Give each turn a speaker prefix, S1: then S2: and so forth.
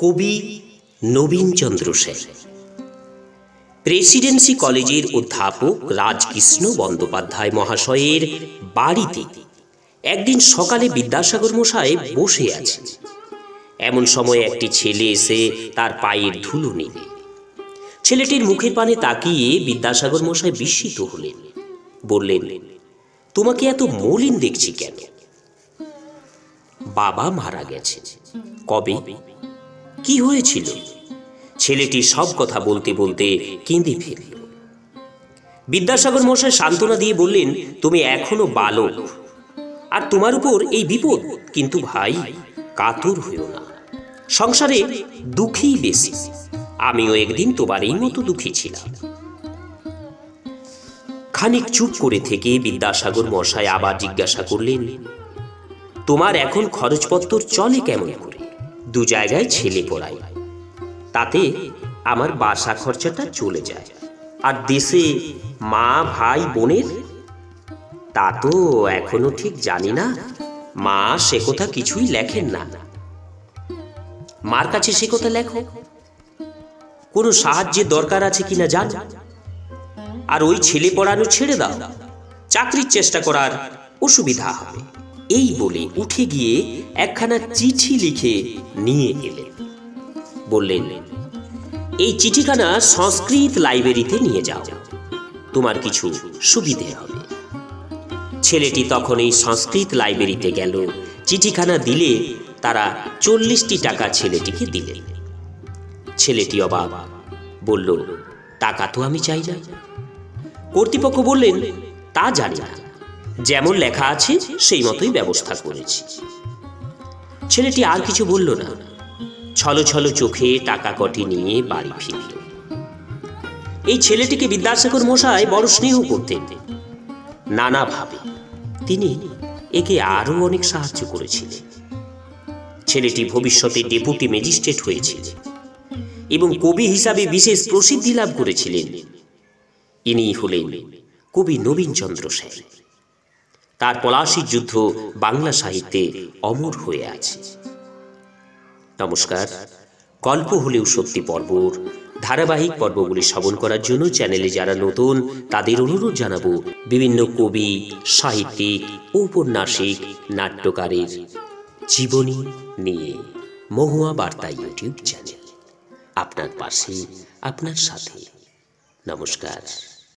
S1: কবি নবীনচন্দ্র সেন। প্রেসিডেন্সি কলেজের অধ্যাপক রাজকৃষ্ণ বন্দ্যোপাধ্যায় মহাশয়ের বাড়িতে একদিন সকালে বিদ্যাসাগর মশাই বসে আছেন। এমন সময় একটি ছেলে এসে তার পায়ের ধুলো নিল। ছেলেটির মুখের পানে তাকিয়ে বিদ্যাসাগর মশাই বিস্মিত হলেন। বললেন, তোমাকে এত মলিন দেখছি কেন? বাবা মারা গেছে। কবে? কি হয়েছিল? ছেলেটি সব কথা বলতে বলতে কেঁদে ফেলল। বিদ্যাসাগর মশাই সান্ত্বনা দিয়ে বললেন, তুমি এখনো বালক, আর তোমার উপর এই বিপদ। কিন্তু ভাই, কাতর হইও না, সংসারে দুঃখী বেশি। আমিও একদিন তোমারই মতো দুঃখী ছিলাম। খানিক চুপ করে থেকে বিদ্যাসাগর মশাই আবার জিজ্ঞাসা করলেন, তোমার এখন খরচপত্র চলে কেমন করে? দু জায়গায় ছেলে পড়াই, তাতে আমার বাসা খরচাটা চলে যায়। আর দেশে মা ভাই বোনের তা তো এখনো ঠিক জানি না। মা সে কথা কিছুই লেখেন না। মার কাছে সে কথা লেখো। কোনো সাহায্যের দরকার আছে কিনা জানো। আর ওই ছেলে পড়ানো ছেড়ে দাও, চাকরির চেষ্টা করার অসুবিধা হবে। এই বলে উঠে গিয়ে একখানা চিঠি লিখে নিয়ে এলেন। বললেন, এই চিঠিখানা সংস্কৃত লাইব্রেরিতে নিয়ে যাও, তোমার কিছু সুবিধে হবে। ছেলেটি তখন এই সংস্কৃত লাইব্রেরিতে গেল। চিঠিখানা দিলে তারা 40টি টাকা ছেলেটিকে দিলেন। ছেলেটি অবাক, বলল, টাকা তো আমি চাই না। কর্তৃপক্ষ বললেন, তা জানি না, যেমন লেখা আছে সেই মতোই ব্যবস্থা করেছি। ছেলেটি আর কিছু বলল না। ছলো ছলো চোখে টাকা কটি নিয়ে বাড়ি ফিরল। এই ছেলেটিকে বিদ্যাসাগর মশাই বড় স্নেহ করতেন। নানাভাবে তিনি একে আরো অনেক সাহায্য করেছিলেন। ছেলেটি ভবিষ্যতে ডেপুটি ম্যাজিস্ট্রেট হয়েছিল এবং কবি হিসাবে বিশেষ প্রসিদ্ধি লাভ করেছিলেন। ইনি হলেন কবি নবীনচন্দ্র সেন। তার পলাশীর যুদ্ধ বাংলা সাহিত্যে অমর হয়ে আছে। নমস্কার। গল্প হলেও সত্যি পর্বর ধারাবাহিক পর্বগুলি শ্রবণ করার জন্য চ্যানেলে যারা নতুন তাদের অনুরোধ জানাবো, বিভিন্ন কবি, সাহিত্যিক, ঔপন্যাসিক, নাট্যকারের জীবনী নিয়ে মহুয়া বার্তা ইউটিউব চ্যানেল আপনার পাশে, আপনার সাথে। নমস্কার।